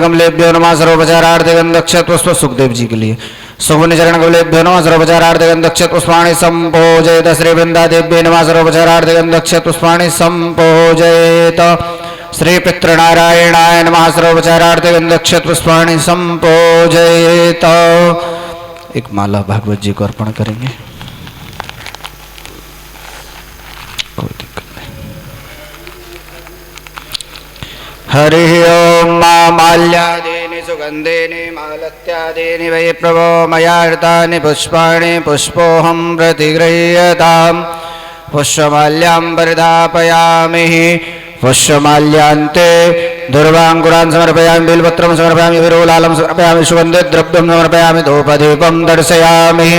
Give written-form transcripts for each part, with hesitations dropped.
कमलेभ्यो नमः सर्वोपचारार्थे गंधक्षत पुष्प सुखदेव जी के लिए सुखमुनि चरण कमलेभ्यो नमः सर्वोपचारार्थे गंधक्षत पुष्पाणि संपूजयेत श्री वृंदादेव्ये नमः सर्वोपचारार्थे गंधक्षत पुष्पाणि संपूजयेत श्री पितृनारायणाय नमः सर्वोपचारार्थे गंधक्षत पुष्पाणि संपूजयेत। एक माला भागवत जी को अर्पण करेंगे। कोई दिक्कत नहीं। हरि ओम माल्यादीनि सुगंधीनि मालत्यादीनि वै प्रभो मया हृतानि पुष्पाणि पुष्पोऽहं प्रतिगृह्यताम् पुष्पमाल्यां परिधापयामि पुष्पमाल्यान्ते दुर्वांकुरान् समर्पयामि बिल्वपत्रं समर्पयामि विरोलालं समर्पयामि सुगन्धिद्रव्यं समर्पयामि धूपदीपं दर्शयामि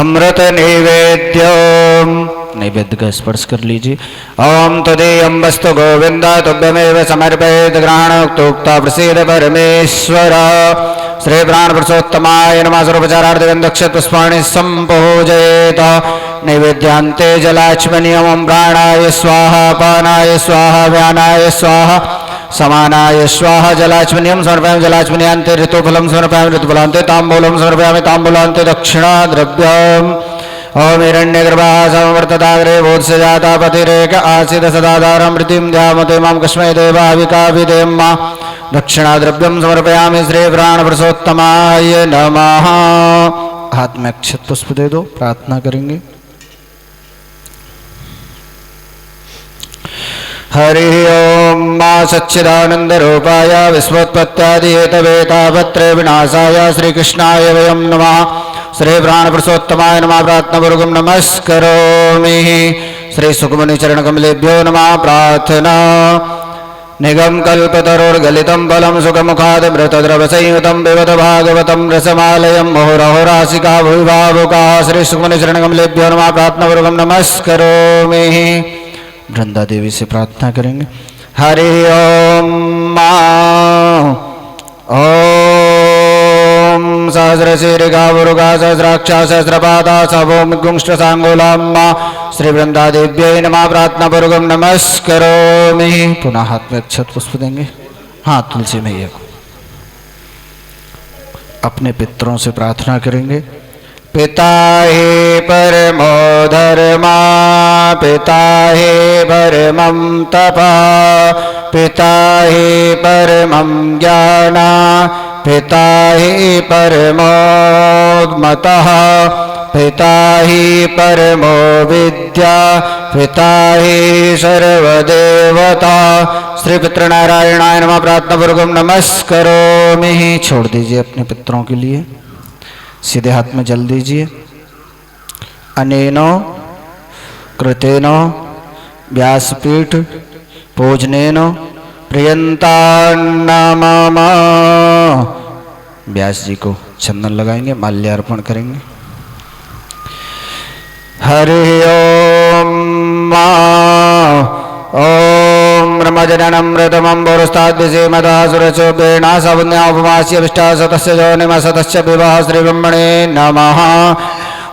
अमृत नैवेद्यं नैवेद्य का स्पर्श कर लीजिए। ओम तदेयं वस्तु गोविंद तुभ्यमेव समर्पयेत् ग्रहणोक्ता प्रसीद परमेश्वर। श्री प्राण पुरुषोत्तमाय नमः सर्वोपचारार्थे गंधक्षत पुष्पाणि संपूजयेत नैवेद्यान्ते जलाचमनीयं प्राणाय स्वाहा पानाय स्वाहा व्यानाय स्वाहा समानाय स्वाहा जलाचमनीयं समर्पयामि जलाचमनीयान्ते ऋतुफलं समर्पयामि ऋतुफलान्ते ताम्बूलं समर्पयामि ताम्बूलान्ते दक्षिणाद्रव्यम्। ओम हिरण्यगर्भाः समवर्तताग्रे बोधसजाता पतिरेक आसीद सदाधारं प्रीतिं ध्यामते मां कस्मै देवाविकाभिदें मा दक्षिणाद्रव्यं समर्पयामि श्री प्राणपुरुषोत्तमाय नमः। हाथ में अक्षत पुष्प दे दो, प्रार्थना करेंगे। हरि ओम मा सच्चिदानंद रूपाय विश्वोत्पत्त्यादि हेतवे तापत्रे विनाशाय श्री कृष्णाय वयं नमः। श्री प्राणपुरुषोत्तमाय नमः प्रार्थनापूर्वकं नमस्करोमि। श्री सुखमुनि चरण कमलेभ्यो नमः प्रार्थना। निगम कल्पतरोर्गलितं फलं सुखमुखादमृतद्रवसंयुतं पिबत भागवतं रसमालयं मुहुरहोरासिका भुविभावुकाः। श्री सुखमुनि चरण कमलेभ्यो नमः प्रार्थनापूर्वकं नमस्करोमि। वृंदा देवी से प्रार्थना करेंगे। हरि ओम मा ओम सहस्रशीर्षा मुरुगा सहस्राक्षा सहस्रपादा सभोमुंष्ट्रसांगुलाम्मा श्री वृंदा देव्यै नमः प्रार्थनापूर्वकं नमस्करोमि। पुनः हाथ में अक्षत पुष्प देंगे। हाँ, तुलसी मैया को अपने पितरों से प्रार्थना करेंगे। पिता हे परमो धर्मा पिता हे परमं तपः पिता हे परमं ज्ञाना पिता हे परमो मतः पिता हे परमो विद्या पिता हे सर्वदेवता। श्री पितृनारायणाय नमः प्रार्थनापूर्वकं नमस्करोमि। छोड़ दीजिए अपने पितरों के लिए। सीधे हाथ में जल दीजिए। अनेनो कृतेनो व्यासपीठ पूजनेनो प्रियंतान्नामम। व्यास जी को चंदन लगाएंगे, माल्यार्पण करेंगे। हरि ओम मा ओम ब्रह्मजननमृतमं पुरस्ताद्विषेमतः सुरचोपेण सवन्यापमास्य विष्टासतस्य जोनिमसतस्य विवाह श्रीब्रह्मणे नमः।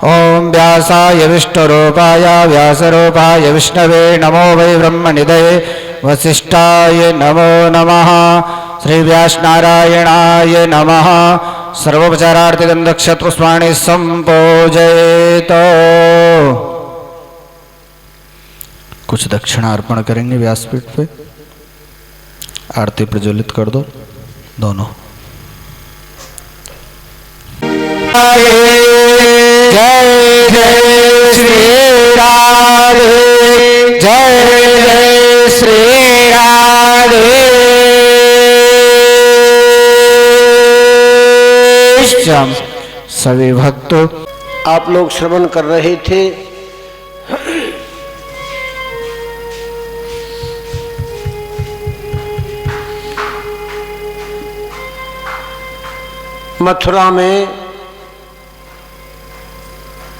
ओम व्यासाय विष्णुरूपाय व्यासरूपाय विष्णवे नमो वै ब्रह्मनिधये वसिष्ठाय नमो नमः। श्री व्यासनारायणाय नमः। सर्वोपचारार्थे गंधक्षत पुष्पाणि संपूजयेत। कुछ दक्षिणा अर्पण करेंगे व्यासपीठ पे। आरती प्रज्वलित कर दो दोनों। जय जय श्री राधे जय जय श्री राधे। सभी भक्तों, आप लोग श्रवण कर रहे थे मथुरा में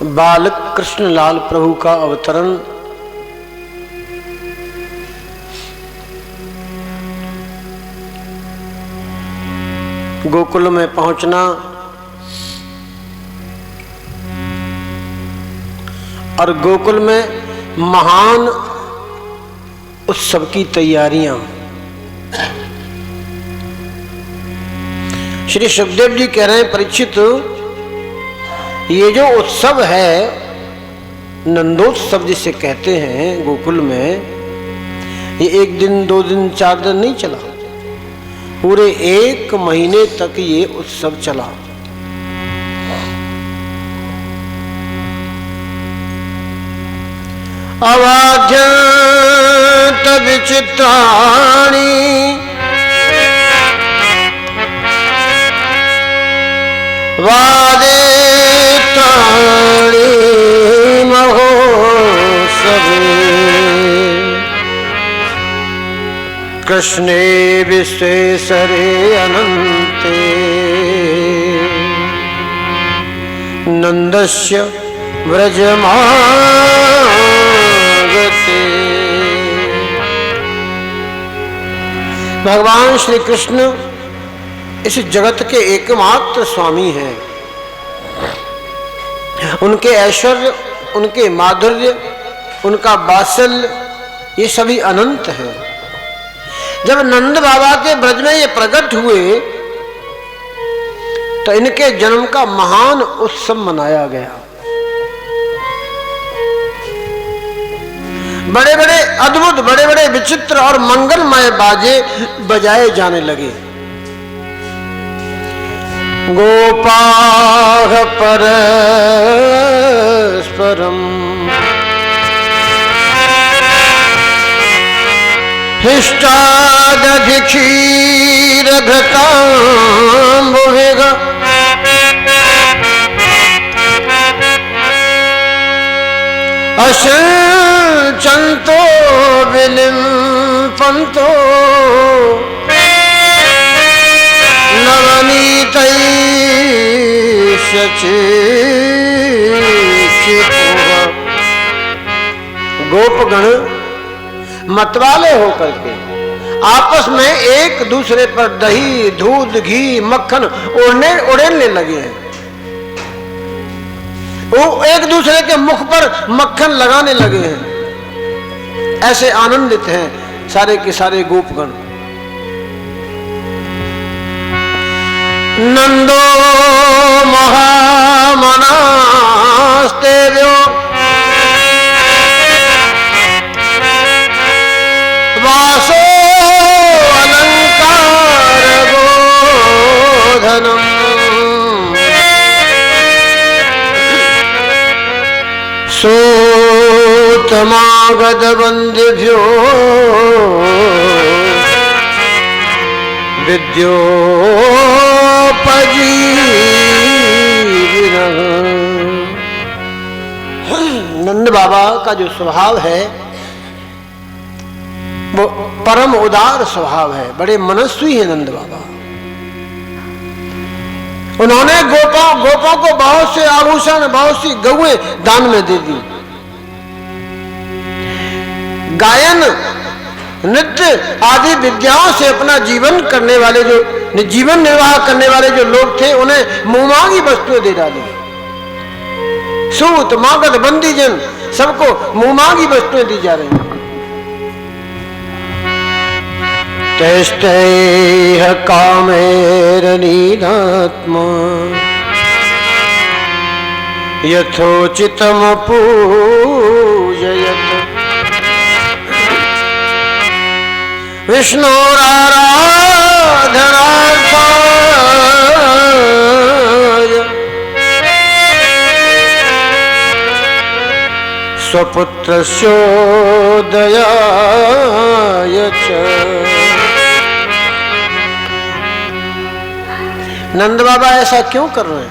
बालक कृष्णलाल प्रभु का अवतरण। गोकुल में पहुंचना और गोकुल में महान उत्सव की तैयारियां। श्री सुखदेव जी कह रहे हैं, परीक्षित ये जो उत्सव है नंदोत्सव जिसे कहते हैं गोकुल में, ये 1 दिन 2 दिन 4 दिन नहीं चला, पूरे 1 महीने तक ये उत्सव चला। अवाद्यंत विचित्राणि वादित्राणि महोत्सवे कृष्णे विश्वेश्वरे अनन्ते नन्दस्य व्रजमागते। भगवान श्री कृष्ण इस जगत के एकमात्र स्वामी हैं। उनके ऐश्वर्य, उनके माधुर्य, उनका वात्सल्य ये सभी अनंत हैं। जब नंद बाबा के ब्रज में ये प्रकट हुए तो इनके जन्म का महान उत्सव मनाया गया। बड़े बड़े अद्भुत, बड़े बड़े विचित्र और मंगलमय बाजे बजाए जाने लगे। गोपाः परस्परम् हिष्टादधिक्षीरघृताम्बुवेग अशंचन्तो विलिम्पन्तो गोपगण मतवाले होकर के आपस में एक दूसरे पर दही, दूध, घी, मक्खन उड़ेलने लगे हैं। वो एक दूसरे के मुख पर मक्खन लगाने लगे हैं। ऐसे आनंदित हैं सारे के सारे गोपगण। नंदो महामनास्तेव्यो वासो अलंकार बोधनम सोतमागत बंदिभ्यो विद्योपजीविनः। नंद बाबा का जो स्वभाव है वो परम उदार स्वभाव है। बड़े मनस्वी है नंद बाबा। उन्होंने गोपों को बहुत से आभूषण, बहुत सी गौएं दान में दे दी। गायन, नृत्य आदि विद्याओं से अपना जीवन करने वाले जो जीवन निर्वाह करने वाले जो लोग थे उन्हें मुंहमांगी वस्तुएं दे डाली। सूत, मागध, बंदीजन सबको मुंहमांगी वस्तुएं दी जा रही हैं। तैस्तैः कामैरनीनात्मा यथोचितमपूजयत् विष्णोराराधनार्थाय स्वपुत्रस्योदयाय च। नंद बाबा ऐसा क्यों कर रहे हैं?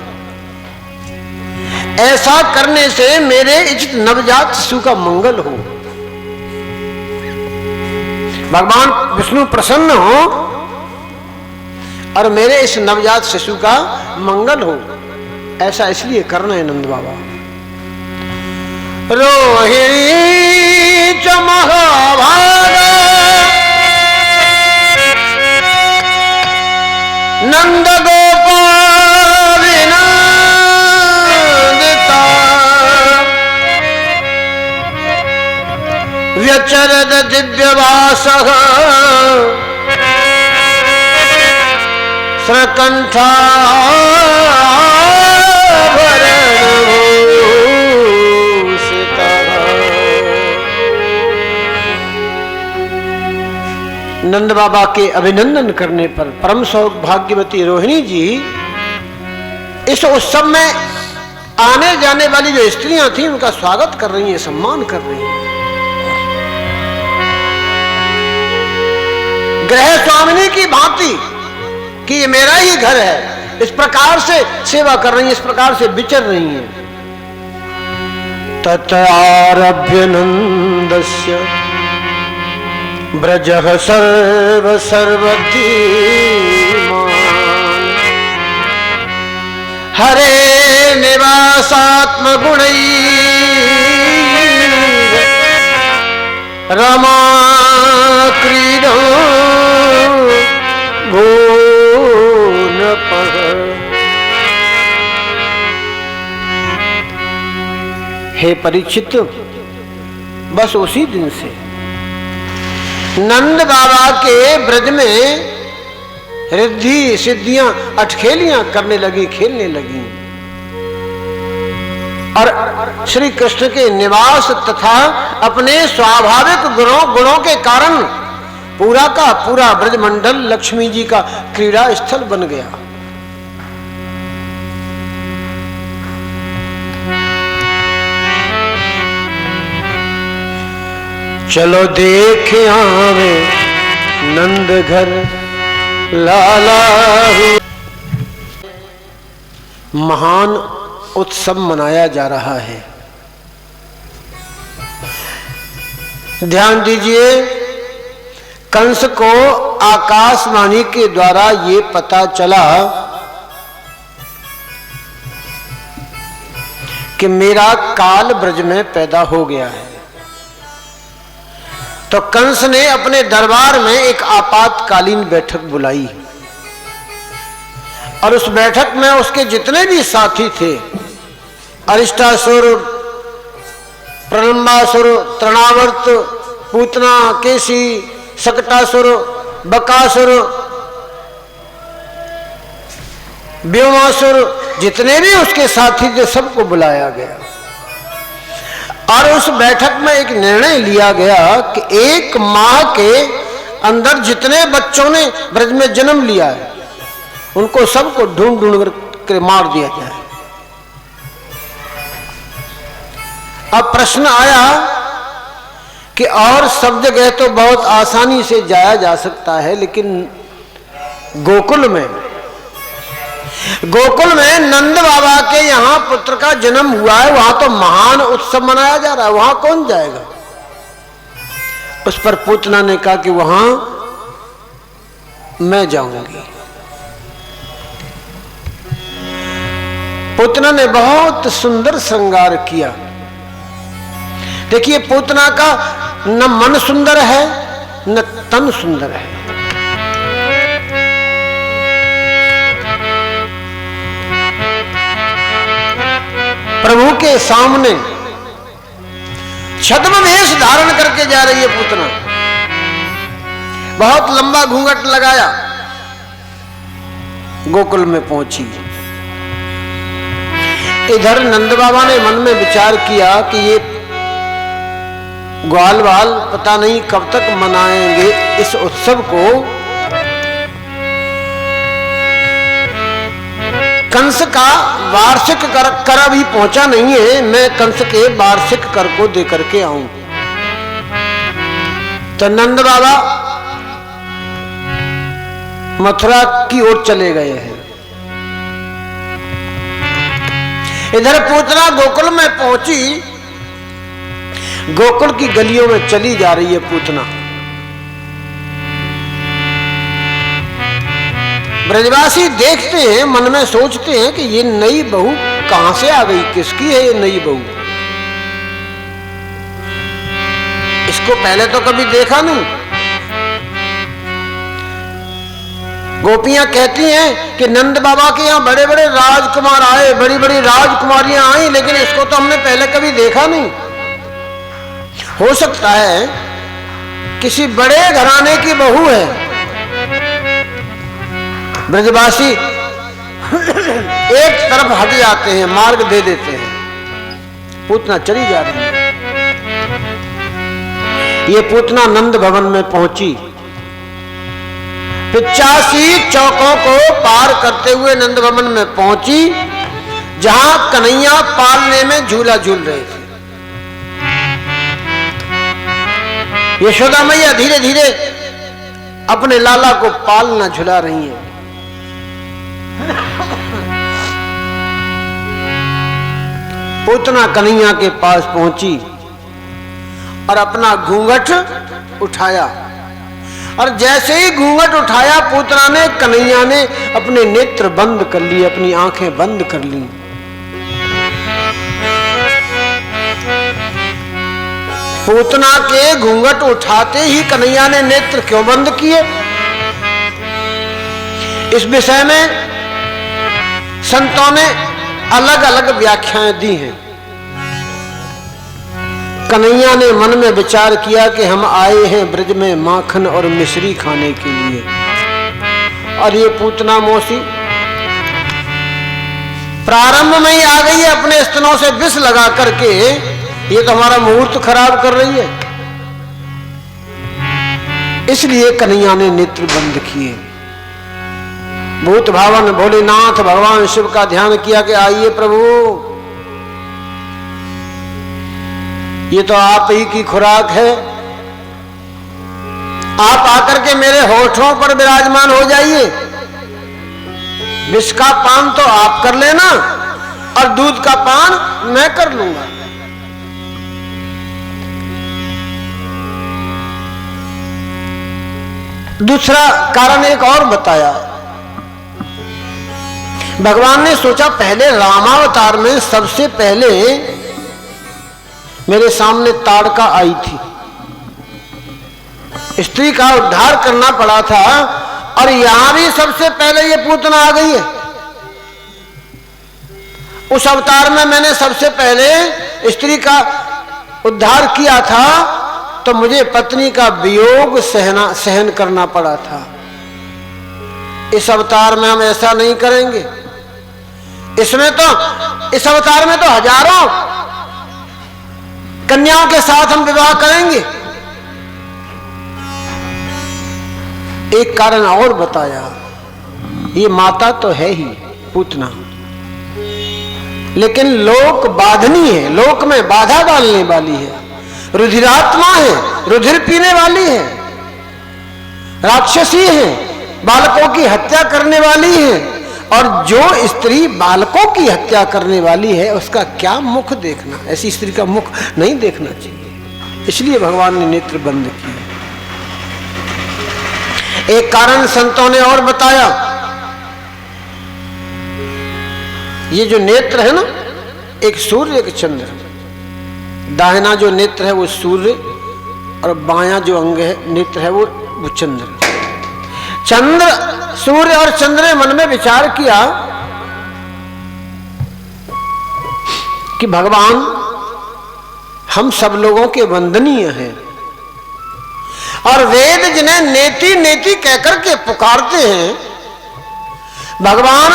ऐसा करने से मेरे इस नवजात शिशु का मंगल हो, भगवान विष्णु प्रसन्न हो और मेरे इस नवजात शिशु का मंगल हो। ऐसा इसलिए करना है नंद बाबा। रोहिणी च महाभागा नंद गोपालिनंदिता व्यचरद दिव्यवासः श्रकंठा नंद बाबा के अभिनंदन करने पर परम सौभाग्यवती रोहिणी जी इस उत्सव में आने जाने वाली जो स्त्रियां थी उनका स्वागत कर रही हैं, सम्मान कर रही हैं। गृह स्वामिनी की भांति कि ये मेरा ही घर है, इस प्रकार से सेवा कर रही हैं, इस प्रकार से विचर रही हैं। तत्रारभ्य नंदस्य ब्रजः सर्व सर्वधीमान हरे निवासात्मगुणैः रमा क्रीडो भुवनपः। हे परीक्षित, बस उसी दिन से नंद बाबा के ब्रज में रिद्धि सिद्धियां अटखेलियां करने लगी, खेलने लगी और श्री कृष्ण के निवास तथा अपने स्वाभाविक गुणों के कारण पूरा का पूरा ब्रजमंडल लक्ष्मी जी का क्रीड़ा स्थल बन गया। चलो देख आवे नंद घर लाला। महान उत्सव मनाया जा रहा है। ध्यान दीजिए, कंस को आकाशवाणी के द्वारा ये पता चला कि मेरा काल ब्रज में पैदा हो गया है, तो कंस ने अपने दरबार में एक आपातकालीन बैठक बुलाई और उस बैठक में उसके जितने भी साथी थे, अरिष्टासुर, प्रलंबासुर, तृणावर्त, पूतना, केसी, सकटासुर, बकासुर, व्योमासुर, जितने भी उसके साथी थे सबको बुलाया गया और उस बैठक में एक निर्णय लिया गया कि 1 माह के अंदर जितने बच्चों ने ब्रज में जन्म लिया है उनको सबको ढूंढ कर मार दिया जाए। अब प्रश्न आया कि और सब जगह तो बहुत आसानी से जाया जा सकता है, लेकिन गोकुल में नंद बाबा के यहाँ पुत्र का जन्म हुआ है, वहां तो महान उत्सव मनाया जा रहा है, वहां कौन जाएगा? उस पर पूतना ने कहा कि वहां मैं जाऊंगी। पूतना ने बहुत सुंदर श्रृंगार किया। देखिए, पूतना का न मन सुंदर है न तन सुंदर है। प्रभु के सामने छद्म वेश धारण करके जा रही है पूतना। बहुत लंबा घूंघट लगाया, गोकुल में पहुंची। इधर नंद बाबा ने मन में विचार किया कि ये ग्वाल वाल पता नहीं कब तक मनाएंगे इस उत्सव को। कंस का वार्षिक कर अभी पहुंचा नहीं है, मैं कंस के वार्षिक कर को दे करके आऊं। तो नंद बाबा मथुरा की ओर चले गए हैं। इधर पूतना गोकुल में पहुंची। गोकुल की गलियों में चली जा रही है पूतना। ब्रजवासी देखते हैं, मन में सोचते हैं कि ये नई बहू कहां से आ गई, किसकी है ये नई बहू? इसको पहले तो कभी देखा नहीं। गोपियां कहती हैं कि नंद बाबा के यहाँ बड़े बड़े राजकुमार आए, बड़ी बड़ी राजकुमारियां आई, लेकिन इसको तो हमने पहले कभी देखा नहीं। हो सकता है किसी बड़े घराने की बहू है। ब्रजवासी एक तरफ हट जाते हैं, मार्ग दे देते हैं, पूतना चली जा रही है। ये पूतना नंद भवन में पहुंची, 85 चौकों को पार करते हुए नंद भवन में पहुंची, जहां कन्हैया पालने में झूला झूल रहे थे। यशोदा मैया धीरे धीरे अपने लाला को पालना झुला रही हैं। पूतना कन्हैया के पास पहुंची और अपना घूंघट उठाया, और जैसे ही घूंघट उठाया पूतना ने, कन्हैया ने अपने नेत्र बंद कर लिए, अपनी आंखें बंद कर ली। पूतना के घूंघट उठाते ही कन्हैया ने नेत्र क्यों बंद किए, इस विषय में संतों ने अलग अलग व्याख्याएं दी हैं। कन्हैया ने मन में विचार किया कि हम आए हैं ब्रज में माखन और मिश्री खाने के लिए, और ये पूतना मौसी प्रारंभ में ही आ गई है अपने स्तनों से विष लगा करके, ये तो हमारा मुहूर्त खराब कर रही है। इसलिए कन्हैया ने नेत्र बंद किए। भूत भावन भोलेनाथ भगवान शिव का ध्यान किया कि आइए प्रभु, ये तो आप ही की खुराक है, आप आकर के मेरे होठों पर विराजमान हो जाइए। विष का पान तो आप कर लेना और दूध का पान मैं कर लूंगा। दूसरा कारण एक और बताया, भगवान ने सोचा पहले रामावतार में सबसे पहले मेरे सामने ताड़का आई थी, स्त्री का उद्धार करना पड़ा था, और यहां भी सबसे पहले ये पूतना आ गई है। उस अवतार में मैंने सबसे पहले स्त्री का उद्धार किया था, तो मुझे पत्नी का वियोग सहन करना पड़ा था। इस अवतार में हम ऐसा नहीं करेंगे। इसमें तो, इस अवतार में तो हजारों कन्याओं के साथ हम विवाह करेंगे। एक कारण और बताया, ये माता तो है ही पूतना, लेकिन लोक बाधनी है, लोक में बाधा डालने वाली है, रुधिरात्मा है, रुधिर पीने वाली है, राक्षसी है, बालकों की हत्या करने वाली है। और जो स्त्री बालकों की हत्या करने वाली है उसका क्या मुख देखना, ऐसी स्त्री का मुख नहीं देखना चाहिए। इसलिए भगवान ने नेत्र बंद किए। एक कारण संतों ने और बताया, ये जो नेत्र है ना, एक सूर्य एक चंद्र, दाहिना जो नेत्र है वो सूर्य और बायां जो अंग है नेत्र है वो चंद्र। चंद्र, सूर्य और चंद्र ने मन में विचार किया कि भगवान हम सब लोगों के वंदनीय हैं, और वेद जिन्हें नेति नेति कहकर के पुकारते हैं, भगवान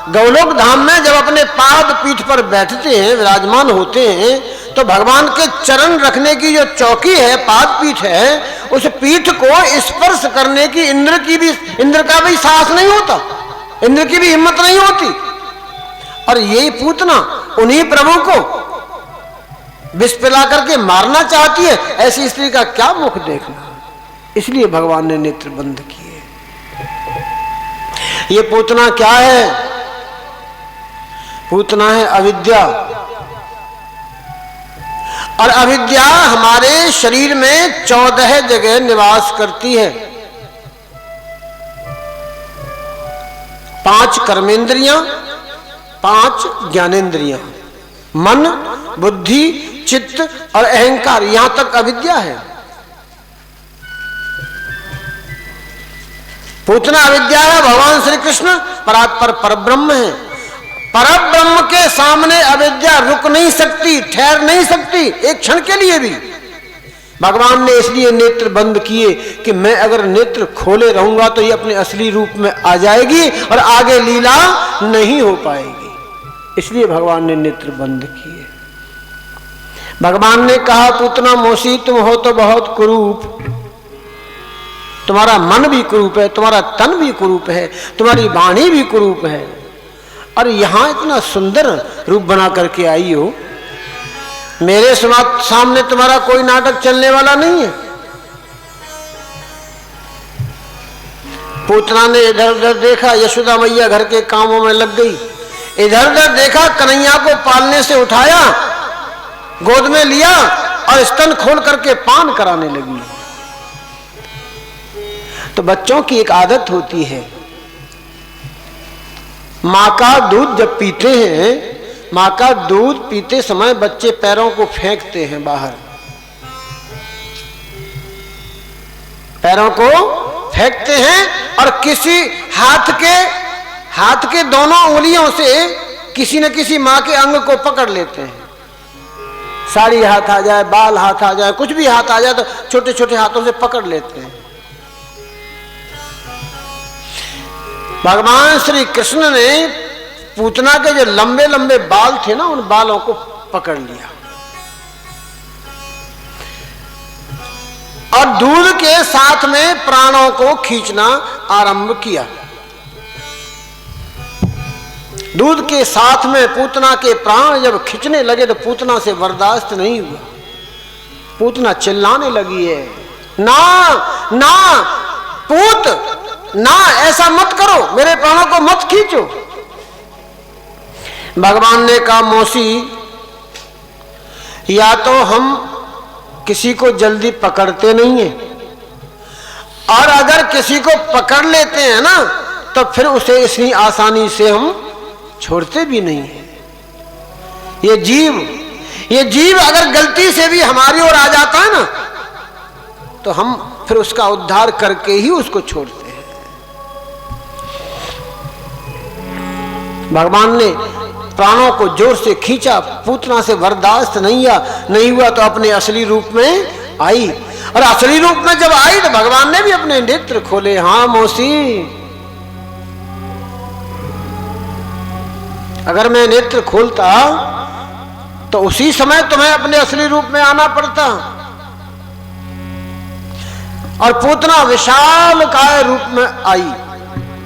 गौलोक धाम में जब अपने पाद पीठ पर बैठते हैं, विराजमान होते हैं, तो भगवान के चरण रखने की जो चौकी है, पाद पीठ है, उस पीठ को स्पर्श करने की इंद्र का भी साहस नहीं होता, इंद्र की भी हिम्मत नहीं होती। और यही पूतना उन्हीं प्रभु को विष पिला करके मारना चाहती है, ऐसी स्त्री का क्या मुख देखना। इसलिए भगवान ने नेत्र बंद किए। ये पूतना क्या है? पूतना है अविद्या, और अविद्या हमारे शरीर में 14 जगह निवास करती है। 5 कर्मेंद्रियां, 5 ज्ञानेंद्रियां, मन, बुद्धि, चित्त और अहंकार, यहां तक अविद्या है। पूतना अविद्या है, भगवान श्री कृष्ण परात्पर परब्रह्म है। परब्रह्म के सामने अविद्या रुक नहीं सकती, ठहर नहीं सकती एक क्षण के लिए भी। भगवान ने इसलिए नेत्र बंद किए कि मैं अगर नेत्र खोले रहूंगा तो ये अपने असली रूप में आ जाएगी और आगे लीला नहीं हो पाएगी, इसलिए भगवान ने नेत्र बंद किए। भगवान ने कहा, पूतना मौसी तुम हो तो बहुत कुरूप, तुम्हारा मन भी कुरूप है, तुम्हारा तन भी कुरूप है, तुम्हारी वाणी भी कुरूप है, और यहां इतना सुंदर रूप बना करके आई हो, मेरे सामने तुम्हारा कोई नाटक चलने वाला नहीं है। पूतना ने इधर उधर देखा, यशोदा मैया घर के कामों में लग गई, इधर उधर देखा, कन्हैया को पालने से उठाया, गोद में लिया और स्तन खोल करके पान कराने लगी। तो बच्चों की एक आदत होती है, माँ का दूध जब पीते हैं, माँ का दूध पीते समय बच्चे पैरों को फेंकते हैं बाहर, पैरों को फेंकते हैं और किसी हाथ के दोनों उंगलियों से किसी न किसी माँ के अंग को पकड़ लेते हैं। साड़ी हाथ आ जाए, बाल हाथ आ जाए, कुछ भी हाथ आ जाए तो छोटे छोटे हाथों से पकड़ लेते हैं। भगवान श्री कृष्ण ने पूतना के जो लंबे लंबे बाल थे ना, उन बालों को पकड़ लिया और दूध के साथ में प्राणों को खींचना आरंभ किया। दूध के साथ में पूतना के प्राण जब खींचने लगे तो पूतना से बर्दाश्त नहीं हुआ, पूतना चिल्लाने लगी है, ना ना पूत ना, ऐसा मत करो, मेरे प्राणों को मत खींचो। भगवान ने कहा, मौसी या तो हम किसी को जल्दी पकड़ते नहीं हैं, और अगर किसी को पकड़ लेते हैं ना तो फिर उसे इतनी आसानी से हम छोड़ते भी नहीं हैं। ये जीव अगर गलती से भी हमारी ओर आ जाता है ना तो हम फिर उसका उद्धार करके ही उसको छोड़ते हैं। भगवान ने प्राणों को जोर से खींचा, पूतना से बर्दाश्त नहीं हुआ तो अपने असली रूप में आई, और असली रूप में जब आई तो भगवान ने भी अपने नेत्र खोले। हाँ मौसी, अगर मैं नेत्र खोलता तो उसी समय तुम्हें अपने असली रूप में आना पड़ता, और पूतना विशाल काय रूप में आई,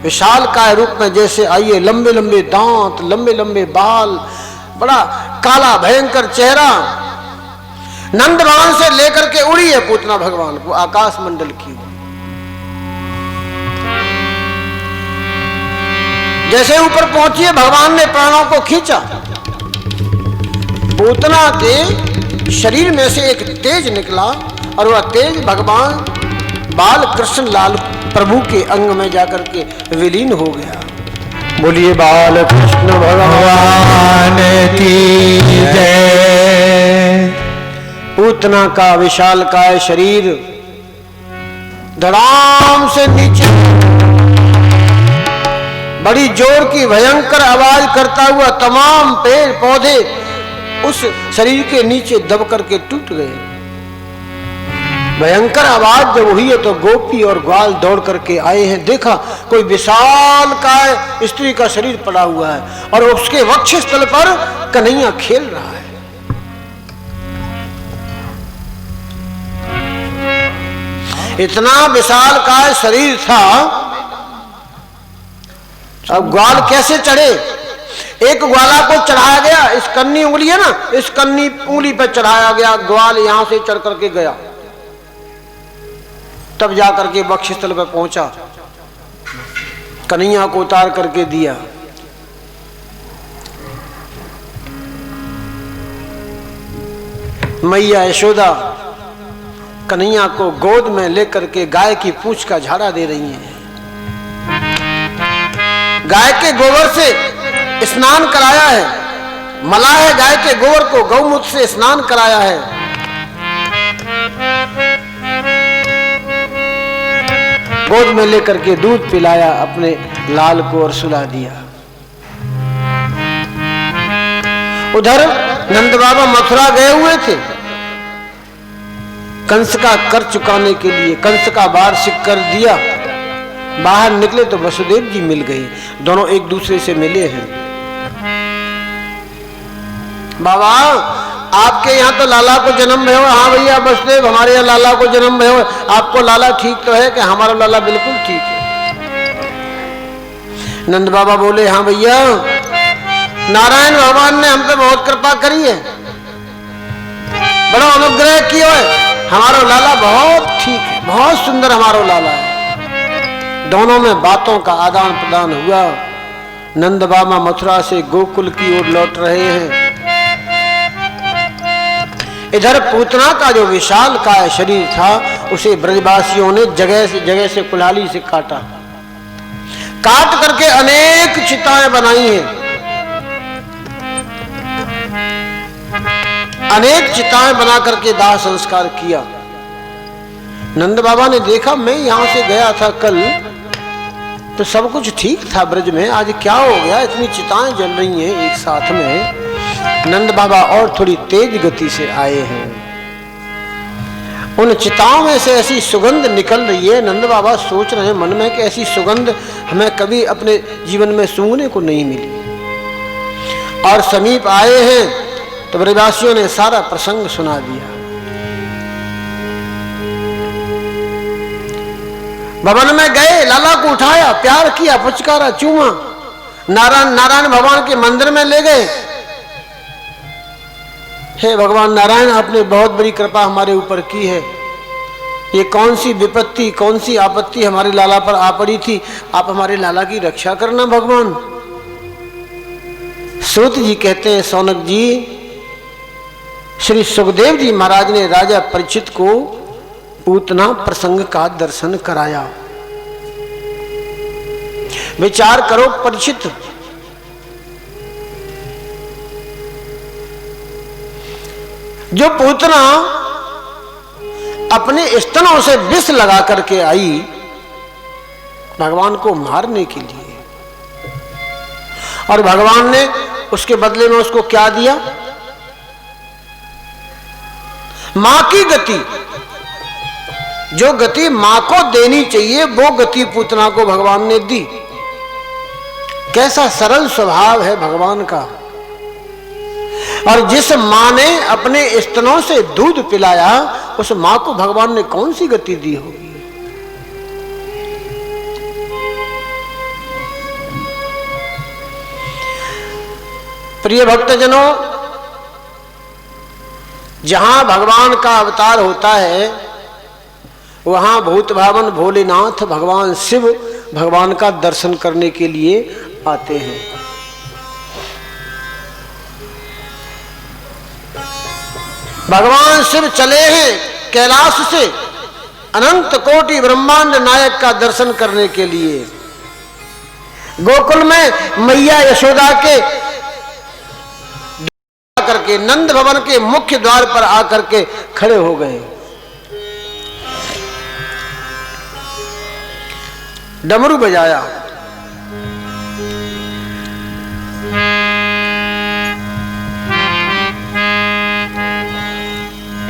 विशाल काय रूप में जैसे आई है, लंबे लंबे दांत, लंबे लंबे बाल, बड़ा काला भयंकर चेहरा, नंदवान से लेकर के उड़ी है पूतना भगवान को आकाश मंडल की। जैसे ऊपर पहुंची है, भगवान ने प्राणों को खींचा, पूतना के शरीर में से एक तेज निकला और वह तेज भगवान बाल कृष्ण लाल प्रभु के अंग में जाकर के विलीन हो गया। बोलिए बाल कृष्ण भगवान की जय। पूतना का विशाल काय शरीर धड़ाम से नीचे बड़ी जोर की भयंकर आवाज करता हुआ तमाम पेड़ पौधे उस शरीर के नीचे दब करके टूट गए। भयंकर आवाज जब हुई है तो गोपी और ग्वाल दौड़ करके आए हैं, देखा कोई विशाल काय स्त्री का शरीर पड़ा हुआ है और उसके वक्षस्थल पर कन्हैया खेल रहा है। इतना विशाल काय शरीर था, अब ग्वाल कैसे चढ़े? एक ग्वाला को चढ़ाया गया, इस कन्नी उंगली है ना, इस कन्नी उंगली पर चढ़ाया गया, ग्वाल यहां से चढ़ करके गया, तब जाकर के वक्षस्थल पर पहुंचा, कन्हैया को उतार करके दिया। मैया यशोदा कन्हैया को गोद में लेकर के गाय की पूंछ का झाड़ा दे रही हैं। गाय के गोबर से स्नान कराया है, मला है गाय के गोबर को गौमूत्र से स्नान कराया है। गोद में लेकर के दूध पिलाया अपने लाल को और सुला दिया। उधर नंद बाबा मथुरा गए हुए थे, कंस का कर चुकाने के लिए कंस का वार्षिक कर दिया। बाहर निकले तो वसुदेव जी मिल गए, दोनों एक दूसरे से मिले हैं। बाबा आपके यहाँ तो लाला को जन्म भयो। हाँ भैया वसुदेव, हमारे यहाँ लाला को जन्म भयो। आपको लाला ठीक तो है कि हमारा लाला बिल्कुल ठीक है। नंद बाबा बोले हाँ भैया, नारायण भगवान ने हम पे बहुत कृपा करी है, बड़ा अनुग्रह किया है। हमारा लाला बहुत ठीक है, बहुत सुंदर हमारा लाला है। दोनों में बातों का आदान प्रदान हुआ। नंद बाबा मथुरा से गोकुल की ओर लौट रहे हैं। इधर पूतना का जो विशाल काय शरीर था उसे ब्रजवासियों ने जगह से कुल्हाड़ी से काटा, काट करके अनेक चिताएं बनाई हैं। अनेक चिताएं बना करके दाह संस्कार किया। नंद बाबा ने देखा, मैं यहां से गया था कल तो सब कुछ ठीक था ब्रज में, आज क्या हो गया, इतनी चिताएं जल रही हैं एक साथ में। नंद बाबा और थोड़ी तेज गति से आए हैं। उन चिताओं में से ऐसी सुगंध निकल रही है। नंद बाबा सोच रहे हैं मन में कि ऐसी सुगंध हमें कभी अपने जीवन में सूंघने को नहीं मिली। और समीप आए हैं तो ब्रजवासियों ने सारा प्रसंग सुना दिया। भवन में गए, लाला को उठाया, प्यार किया, पुचकारा, चूमा, नारायण भगवान के मंदिर में ले गए। हे भगवान नारायण, आपने बहुत बड़ी कृपा हमारे ऊपर की है। ये कौन सी विपत्ति, कौन सी आपत्ति हमारे लाला पर आ पड़ी थी, आप हमारे लाला की रक्षा करना भगवान। सूत जी कहते हैं, सौनक जी, श्री सुखदेव जी महाराज ने राजा परीक्षित को पूतना प्रसंग का दर्शन कराया। विचार करो परीक्षित, जो पूतना अपने स्तनों से विष लगा करके आई भगवान को मारने के लिए, और भगवान ने उसके बदले में उसको क्या दिया, मां की गति। जो गति मां को देनी चाहिए वो गति पूतना को भगवान ने दी। कैसा सरल स्वभाव है भगवान का। और जिस मां ने अपने स्तनों से दूध पिलाया उस मां को भगवान ने कौन सी गति दी होगी। प्रिय भक्तजनों, जहां भगवान का अवतार होता है वहां भूत भावन भोलेनाथ भगवान शिव भगवान का दर्शन करने के लिए आते हैं। भगवान शिव चले हैं कैलाश से अनंत कोटि ब्रह्मांड नायक का दर्शन करने के लिए। गोकुल में मैया यशोदा के करके नंद भवन के मुख्य द्वार पर आकर के खड़े हो गए। डमरू बजाया।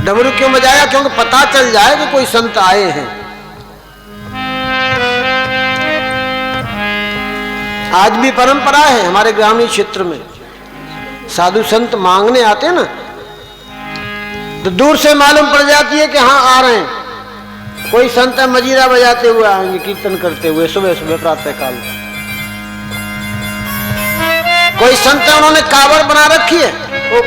डमरू क्यों बजाया? क्योंकि पता चल जाए कि कोई संत आए हैं। आज भी परंपरा है हमारे ग्रामीण क्षेत्र में, साधु संत मांगने आते हैं ना तो दूर से मालूम पड़ जाती है कि हाँ आ रहे हैं। कोई संत मजीरा बजाते हुए आएंगे, कीर्तन करते हुए सुबह सुबह प्रातः काल। कोई संत है उन्होंने कावड़ बना रखी है, वो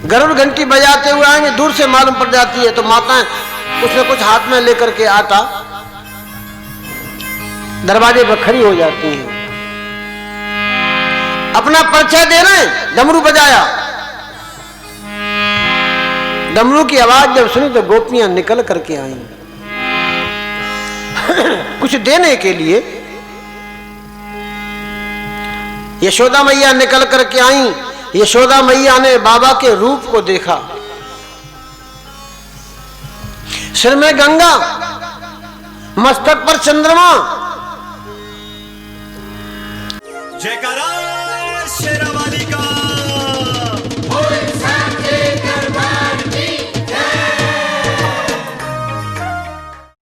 गरुड़ घंटी बजाते हुए आएंगे, दूर से मालूम पड़ जाती है। तो माताएं कुछ न कुछ हाथ में लेकर के आटा दरवाजे पर खड़ी हो जाती हैं, अपना परिचय दे रहे हैं। डमरू बजाया, डमरू की आवाज जब सुनी तो गोपियां निकल करके आई कुछ देने के लिए। यशोदा मैया निकल करके आई। यशोदा मैया ने बाबा के रूप को देखा। सिर में गंगा, मस्तक पर चंद्रमा। जयकारा शेरावाली का।